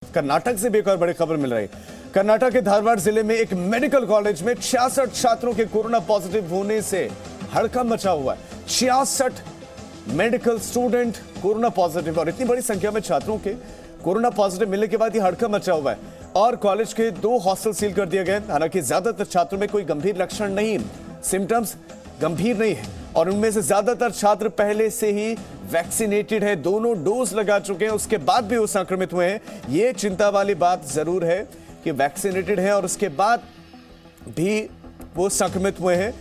कर्नाटक से भी एक और बड़ी खबर मिल रही है। कर्नाटक के धारवाड़ जिले में एक मेडिकल कॉलेज में 66 छात्रों के कोरोना पॉजिटिव होने से हड़कंप मचा हुआ है। 66 मेडिकल स्टूडेंट कोरोना पॉजिटिव, और इतनी बड़ी संख्या में छात्रों के कोरोना पॉजिटिव मिलने के बाद ये हड़कंप मचा हुआ है। और कॉलेज के 2 हॉस्टल सील कर दिए गए। हालांकि ज्यादातर छात्रों में कोई गंभीर लक्षण नहीं, सिम्टम्स गंभीर नहीं है, और उनमें से ज्यादातर छात्र पहले से ही वैक्सीनेटेड है, दोनों डोज लगा चुके हैं, उसके बाद भी वो संक्रमित हुए हैं। ये चिंता वाली बात जरूर है कि वैक्सीनेटेड है और उसके बाद भी वो संक्रमित हुए हैं।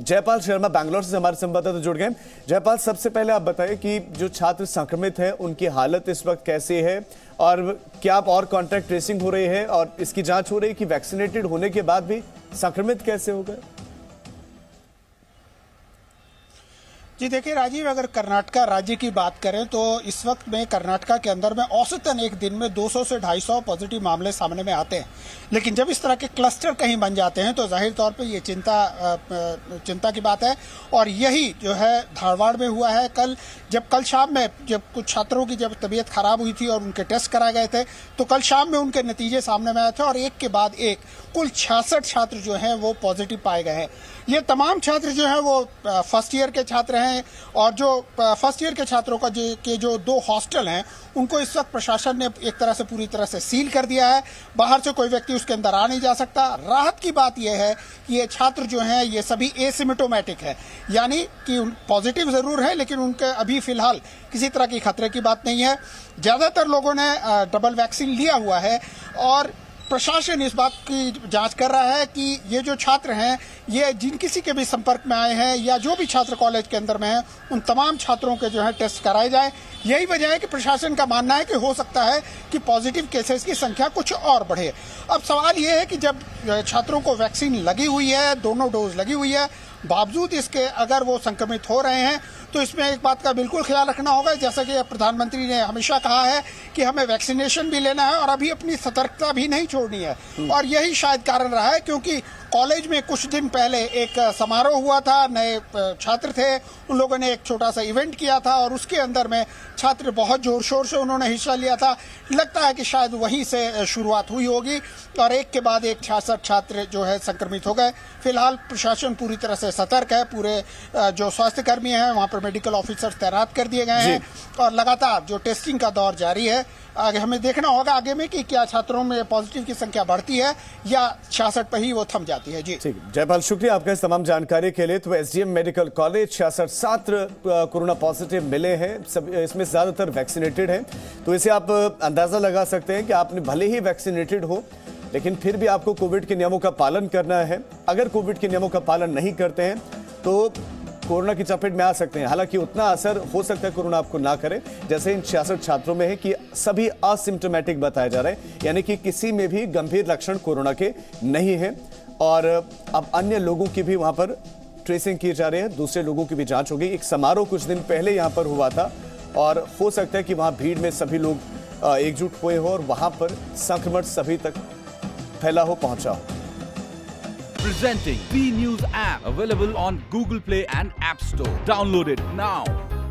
जयपाल शर्मा बैंगलोर से हमारे संवाददाता जुड़ गए। जयपाल, सबसे पहले आप बताएं कि जो छात्र संक्रमित हैं उनकी हालत इस वक्त कैसी है, और क्या आप और कॉन्टैक्ट ट्रेसिंग हो रही है और इसकी जांच हो रही है कि वैक्सीनेटेड होने के बाद भी संक्रमित कैसे हो गए? जी देखिए राजीव, अगर कर्नाटका राज्य की बात करें तो इस वक्त में कर्नाटका के अंदर में औसतन एक दिन में 200 से 250 पॉजिटिव मामले सामने में आते हैं। लेकिन जब इस तरह के क्लस्टर कहीं बन जाते हैं तो जाहिर तौर पे ये चिंता की बात है। और यही जो है धारवाड़ में हुआ है। कल शाम में जब कुछ छात्रों की जब तबीयत खराब हुई थी और उनके टेस्ट कराए गए थे तो कल शाम में उनके नतीजे सामने में आए थे, और एक के बाद एक कुल 66 छात्र जो हैं वो पॉजिटिव पाए गए हैं। ये तमाम छात्र जो हैं वो फर्स्ट ईयर के छात्र हैं, और जो फर्स्ट ईयर के छात्रों का जो 2 हॉस्टल हैं उनको इस वक्त प्रशासन ने एक तरह से पूरी तरह से सील कर दिया है। बाहर से कोई व्यक्ति उसके अंदर आ नहीं जा सकता। राहत की बात यह है कि ये छात्र जो हैं ये सभी एसिम्प्टोमेटिक है, यानी कि पॉजिटिव जरूर है लेकिन उनके अभी फिलहाल किसी तरह की खतरे की बात नहीं है। ज्यादातर लोगों ने डबल वैक्सीन लिया हुआ है, और प्रशासन इस बात की जांच कर रहा है कि ये जो छात्र हैं ये जिन किसी के भी संपर्क में आए हैं या जो भी छात्र कॉलेज के अंदर में हैं उन तमाम छात्रों के जो है टेस्ट कराए जाए। यही वजह है कि प्रशासन का मानना है कि हो सकता है कि पॉजिटिव केसेस की संख्या कुछ और बढ़े। अब सवाल ये है कि जब छात्रों को वैक्सीन लगी हुई है, दोनों डोज लगी हुई है, बावजूद इसके अगर वो संक्रमित हो रहे हैं तो इसमें एक बात का बिल्कुल ख्याल रखना होगा, जैसा कि प्रधानमंत्री ने हमेशा कहा है कि हमें वैक्सीनेशन भी लेना है और अभी अपनी सतर्कता भी नहीं छोड़नी है। और यही शायद कारण रहा है, क्योंकि कॉलेज में कुछ दिन पहले एक समारोह हुआ था, नए छात्र थे, उन लोगों ने एक छोटा सा इवेंट किया था और उसके अंदर में छात्र बहुत जोर शोर से उन्होंने हिस्सा लिया था। लगता है कि शायद वहीं से शुरुआत हुई होगी, और एक के बाद एक 66 छात्र जो है संक्रमित हो गए। फिलहाल प्रशासन पूरी तरह से सतर्क है। पूरे जो स्वास्थ्य कर्मी हैं वहां पर मेडिकल ऑफिसर तैनात कर दिए गए हैं, और लगातार जो टेस्टिंग का दौर जारी है। आगे हमें देखना होगा आगे में कि क्या छात्रों में पॉजिटिव की संख्या बढ़ती है या 66 पर ही वो थम जाती है। जी ठीक, जयपाल शुक्रिया आपका इस तमाम जानकारी के लिए। तो एसडीएम मेडिकल कॉलेज 66 छात्र कोरोना पॉजिटिव मिले हैं, सब इसमें ज्यादातर वैक्सीनेटेड हैं। तो इसे आप अंदाजा लगा सकते हैं कि आपने भले ही वैक्सीनेटेड हो लेकिन फिर भी आपको कोविड के नियमों का पालन करना है। अगर कोविड के नियमों का पालन नहीं करते हैं तो कोरोना की चपेट में आ सकते हैं। हालांकि उतना असर हो सकता है कोरोना आपको ना करे, जैसे इन 66 छात्रों में है कि सभी असिम्प्टोमेटिक बताए जा रहे हैं, यानी कि किसी में भी गंभीर लक्षण कोरोना के नहीं है। और अब अन्य लोगों की भी वहां पर ट्रेसिंग की जा रही है, दूसरे लोगों की भी जांच होगी। एक समारोह कुछ दिन पहले यहां पर हुआ था, और हो सकता है कि वहां भीड़ में सभी लोग एकजुट हुए हो और वहां पर संक्रमण सभी तक फैला हो, पहुंचा हो। Presenting B News app, available on Google Play and App Store. Download it now.